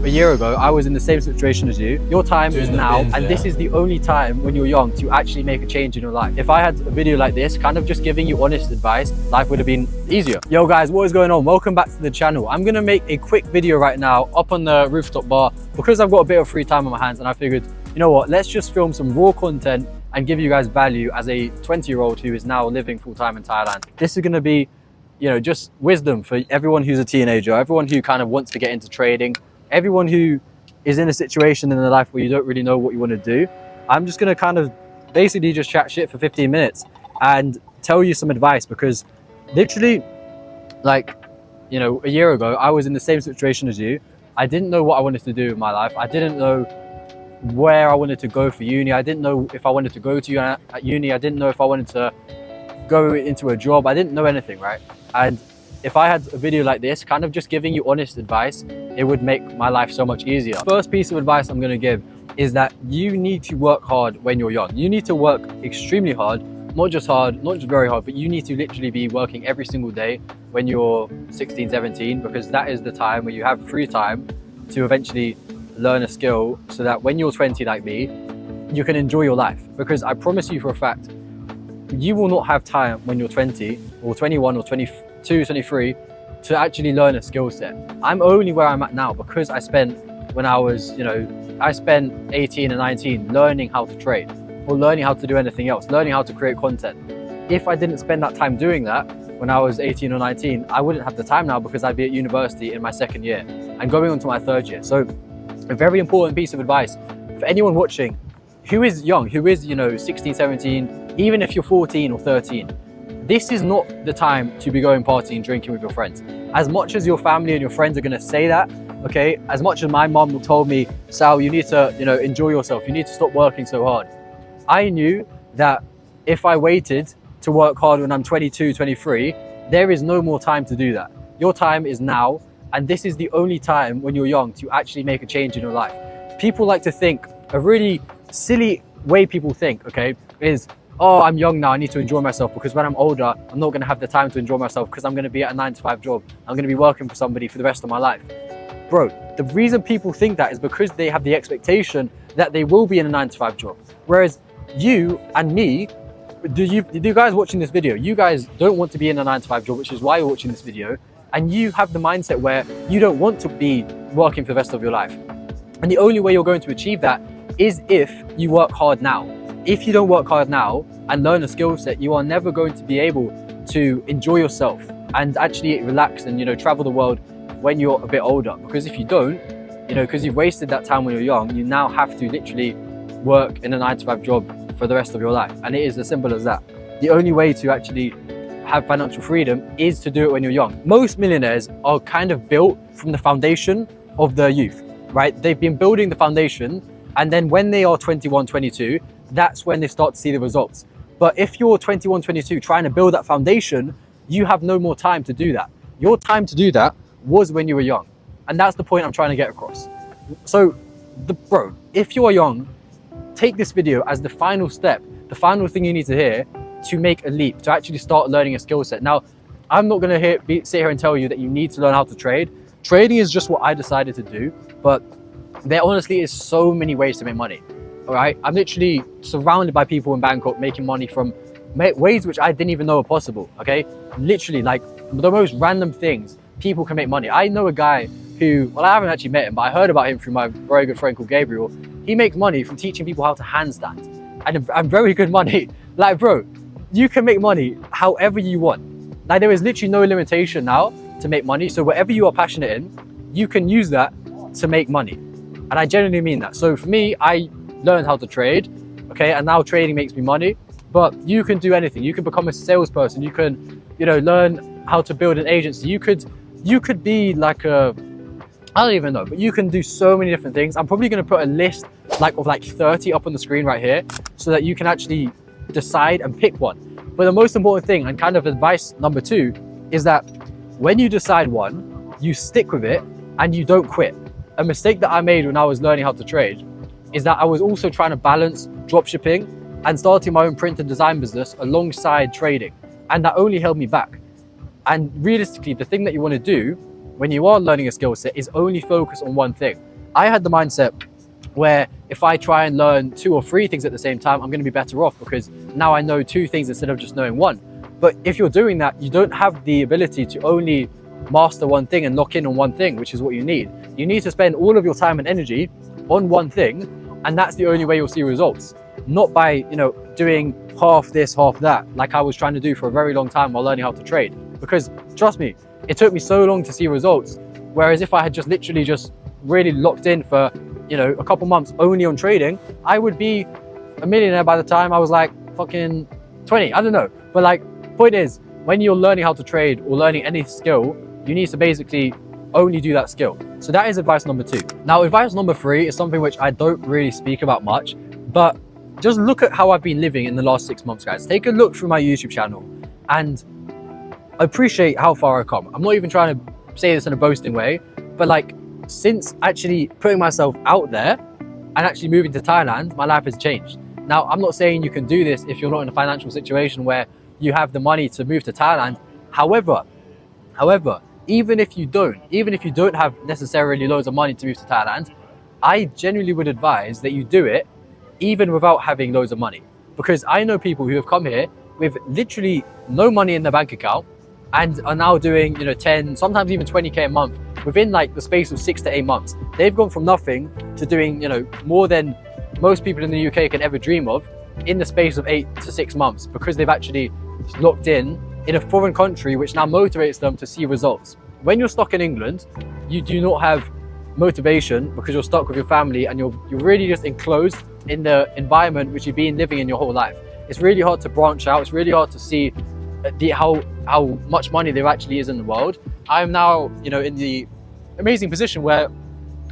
a year ago, I was in the same situation as you. Your time is now, and this is the only time when you're young to actually make a change in your life. If I had a video like this, kind of just giving you honest advice, life would have been easier. Yo guys, what is going on? Welcome back to the channel. I'm gonna make a quick video right now up on the rooftop bar because I've got a bit of free time on my hands, and I figured, you know what, let's just film some raw content and give you guys value as a 20-year-old who is now living full-time in Thailand. This is gonna be, you know, just wisdom for everyone who's a teenager, everyone who kind of wants to get into trading, everyone who is in a situation in their life where you don't really know what you want to do. I'm just going to kind of basically just chat shit for 15 minutes and tell you some advice, because literally, like, you know, a year ago, I was in the same situation as you. I didn't know what I wanted to do with my life. I didn't know where I wanted to go for uni. I didn't know if I wanted to go to at uni. I didn't know if I wanted to go into a job. I didn't know anything, right? And if I had a video like this, kind of just giving you honest advice, it would make my life so much easier. First piece of advice I'm going to give is that you need to work hard when you're young. You need to work extremely hard, not just very hard, but you need to literally be working every single day when you're 16, 17, because that is the time where you have free time to eventually learn a skill so that when you're 20 like me, you can enjoy your life. Because I promise you for a fact, you will not have time when you're 20 or 21 or 22, 23 to actually learn a skill set. I'm only where I'm at now because I spent, when I was, you know, I spent 18 and 19 learning how to trade or learning how to do anything else, learning how to create content. If I didn't spend that time doing that when I was 18 or 19, I wouldn't have the time now because I'd be at university in my second year and going on to my third year. So a very important piece of advice for anyone watching who is young, who is, you know, 16, 17, even if you're 14 or 13, this is not the time to be going partying and drinking with your friends. As much as your family and your friends are going to say that, okay, as much as my mom told me, Sal, you need to, you know, enjoy yourself, you need to stop working so hard. I knew that if I waited to work hard when I'm 22, 23, there is no more time to do that. Your time is now, and this is the only time when you're young to actually make a change in your life. People like to think, a really silly way people think, okay, is, oh, I'm young now, I need to enjoy myself, because when I'm older, I'm not going to have the time to enjoy myself because I'm going to be at a 9-to-5 job. I'm going to be working for somebody for the rest of my life. Bro, the reason people think that is because they have the expectation that they will be in a 9-to-5 job. Whereas you and me, you guys watching this video, you guys don't want to be in a 9-to-5 job, which is why you're watching this video. And you have the mindset where you don't want to be working for the rest of your life. And the only way you're going to achieve that is if you work hard now. If you don't work hard now and learn a skill set, you are never going to be able to enjoy yourself and actually relax and, you know, travel the world when you're a bit older. Because if you don't, you know, because you've wasted that time when you're young, you now have to literally work in a 9-to-5 job for the rest of your life. And it is as simple as that. The only way to actually have financial freedom is to do it when you're young. Most millionaires are kind of built from the foundation of their youth, right? They've been building the foundation, and then when they are 21, 22, that's when they start to see the results. But if you're 21, 22 trying to build that foundation, you have no more time to do that. Your time to do that was when you were young. And that's the point I'm trying to get across. So, bro, if you're young, take this video as the final step, the final thing you need to hear to make a leap, to actually start learning a skill set. Now, I'm not going to sit here and tell you that you need to learn how to trade. Trading is just what I decided to do, but there honestly is so many ways to make money. All right, I'm literally surrounded by people in Bangkok making money from ways which I didn't even know were possible. Okay, literally, like the most random things people can make money. I know a guy who, well, I haven't actually met him, but I heard about him through my very good friend called Gabriel. He makes money from teaching people how to handstand, and very good money. Like, bro, you can make money however you want. Like, there is literally no limitation now to make money. So whatever you are passionate in, you can use that to make money. And I genuinely mean that. So for me, I learned how to trade, okay, and now trading makes me money. But you can do anything. You can become a salesperson. You can, you know, learn how to build an agency. You could be like a, I don't even know, but you can do so many different things. I'm probably going to put a list of 30 up on the screen right here so that you can actually decide and pick one. But the most important thing, and kind of advice number 2, is that when you decide one, you stick with it and you don't quit. A mistake that I made when I was learning how to trade is that I was also trying to balance dropshipping and starting my own print and design business alongside trading. And that only held me back. And realistically, the thing that you want to do when you are learning a skill set is only focus on one thing. I had the mindset where if I try and learn 2 or 3 things at the same time, I'm going to be better off because now I know 2 things instead of just knowing 1. But if you're doing that, you don't have the ability to only master 1 thing and lock in on 1 thing, which is what you need. You need to spend all of your time and energy on 1 thing, and that's the only way you'll see results. Not by, you know, doing half this, half that, like I was trying to do for a very long time while learning how to trade. Because trust me, it took me so long to see results. Whereas if I had just literally just really locked in for, you know, a couple months only on trading, I would be a millionaire by the time I was like fucking 20. I don't know. But like, point is, when you're learning how to trade or learning any skill, you need to basically only do that skill. So that is advice number 2. Now, advice number 3 is something which I don't really speak about much, but just look at how I've been living in the last 6 months, guys. Take a look through my YouTube channel and appreciate how far I've come. I'm not even trying to say this in a boasting way, but like, since actually putting myself out there and actually moving to Thailand, my life has changed. Now, I'm not saying you can do this if you're not in a financial situation where you have the money to move to Thailand. However, even if you don't have necessarily loads of money to move to Thailand, I genuinely would advise that you do it even without having loads of money. Because I know people who have come here with literally no money in their bank account and are now doing, you know, 10, sometimes even 20K a month within like the space of 6 to 8 months. They've gone from nothing to doing, you know, more than most people in the UK can ever dream of in the space of 8 to 6 months because they've actually locked in a foreign country, which now motivates them to see results. When you're stuck in England, you do not have motivation because you're stuck with your family and you're really just enclosed in the environment which you've been living in your whole life. It's really hard to branch out. It's really hard to see how much money there actually is in the world. I'm now, you know, in the amazing position where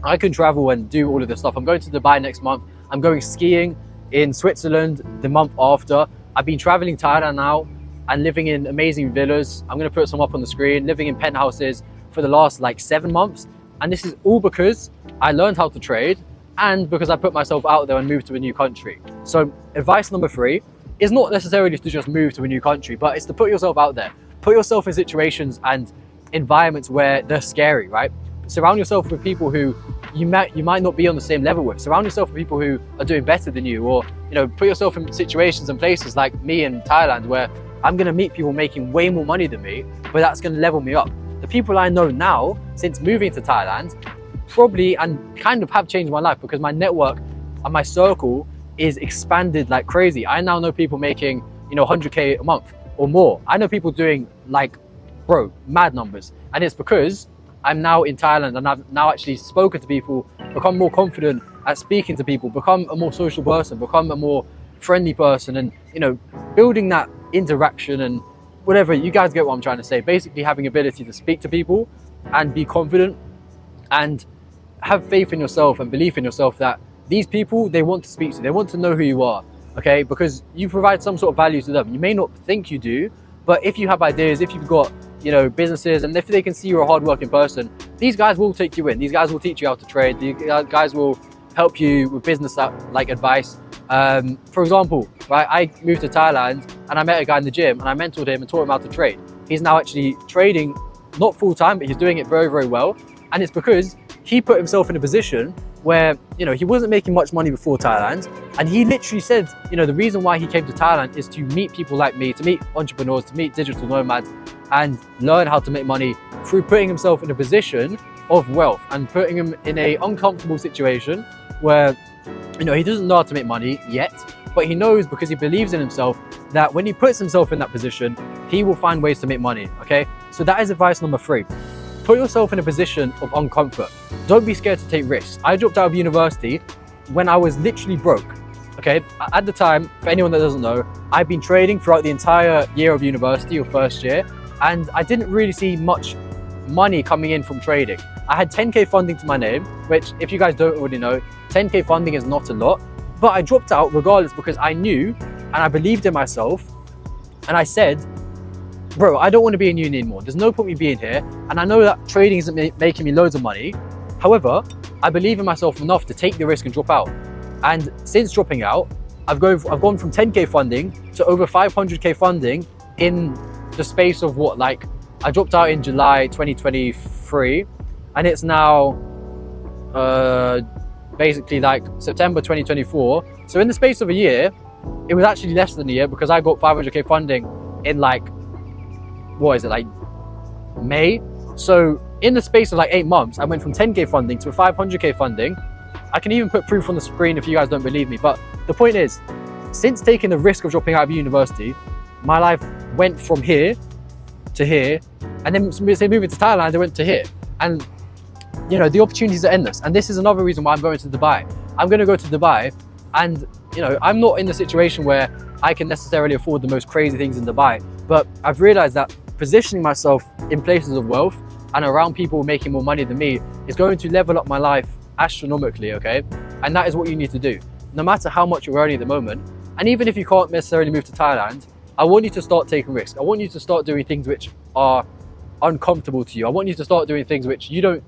I can travel and do all of this stuff. I'm going to Dubai next month. I'm going skiing in Switzerland the month after. I've been traveling Thailand now and living in amazing villas. I'm going to put some up on the screen, living in penthouses for the last like 7 months. And this is all because I learned how to trade and because I put myself out there and moved to a new country. So advice number 3 is not necessarily to just move to a new country, but it's to put yourself out there. Put yourself in situations and environments where they're scary, right? Surround yourself with people who you might not be on the same level with. Surround yourself with people who are doing better than you, or, you know, put yourself in situations and places like me in Thailand where I'm gonna meet people making way more money than me, but that's gonna level me up. The people I know now, since moving to Thailand, probably and kind of have changed my life because my network and my circle is expanded like crazy. I now know people making, you know, 100K a month or more. I know people doing like, bro, mad numbers. And it's because I'm now in Thailand and I've now actually spoken to people, become more confident at speaking to people, become a more social person, become a more friendly person, and, you know, building that interaction and whatever. You guys get what I'm trying to say. Basically having ability to speak to people and be confident and have faith in yourself and belief in yourself that these people, they want to speak to you, they want to know who you are, okay? Because you provide some sort of value to them. You may not think you do, but if you have ideas, if you've got, you know, businesses, and if they can see you're a hardworking person, these guys will take you in. These guys will teach you how to trade. These guys will help you with business like advice. For example, right, I moved to Thailand and I met a guy in the gym and I mentored him and taught him how to trade. He's now actually trading, not full time, but he's doing it very, very well. And it's because he put himself in a position where, you know, he wasn't making much money before Thailand. And he literally said, you know, the reason why he came to Thailand is to meet people like me, to meet entrepreneurs, to meet digital nomads, and learn how to make money through putting himself in a position of wealth and putting him in a uncomfortable situation where, you know, he doesn't know how to make money yet, but he knows because he believes in himself that when he puts himself in that position, he will find ways to make money, okay? So that is advice number 3. Put yourself in a position of uncomfort. Don't be scared to take risks. I dropped out of university when I was literally broke, okay? At the time, for anyone that doesn't know, I've been trading throughout the entire year of university or first year, and I didn't really see much money coming in from trading. I had 10K funding to my name, which, if you guys don't already know, 10K funding is not a lot, but I dropped out regardless because I knew and I believed in myself, and I said, bro, I don't want to be in uni anymore. There's no point me being here, and I know that trading isn't making me loads of money. However, I believe in myself enough to take the risk and drop out. And since dropping out, I've gone from 10K funding to over 500K funding in the space of what, like, I dropped out in July 2023, and it's now basically like September 2024. So in the space of a year, it was actually less than a year because I got 500k funding in like, what is it, like May? So in the space of like 8 months, I went from 10k funding to 500k funding. I can even put proof on the screen if you guys don't believe me. But the point is, since taking the risk of dropping out of university, my life went from here to here, and then say moving to Thailand, I went to here. And you know, the opportunities are endless. And this is another reason why I'm going to Dubai. I'm going to go to Dubai, and you know, I'm not in the situation where I can necessarily afford the most crazy things in Dubai, but I've realized that positioning myself in places of wealth and around people making more money than me is going to level up my life astronomically, okay? And that is what you need to do. No matter how much you're earning at the moment, and even if you can't necessarily move to Thailand, I want you to start taking risks. I want you to start doing things which are uncomfortable to you. I want you to start doing things which you don't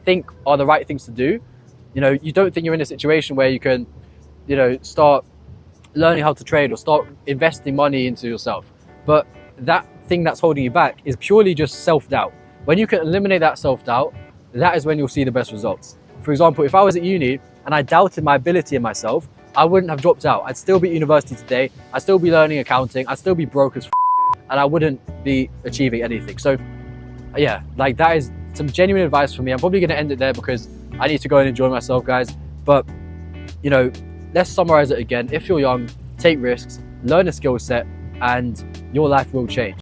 think are the right things to do. You know, you don't think you're in a situation where you can, you know, start learning how to trade or start investing money into yourself. But that thing that's holding you back is purely just self-doubt. When you can eliminate that self-doubt, that is when you'll see the best results. For example, if I was at uni and I doubted my ability in myself, I wouldn't have dropped out. I'd still be at university today. I'd still be learning accounting. I'd still be broke as and I wouldn't be achieving anything. So yeah, like that is some genuine advice for me. I'm probably going to end it there because I need to go and enjoy myself, guys. But you know, let's summarize it again. If you're young, take risks, learn a skill set, and your life will change.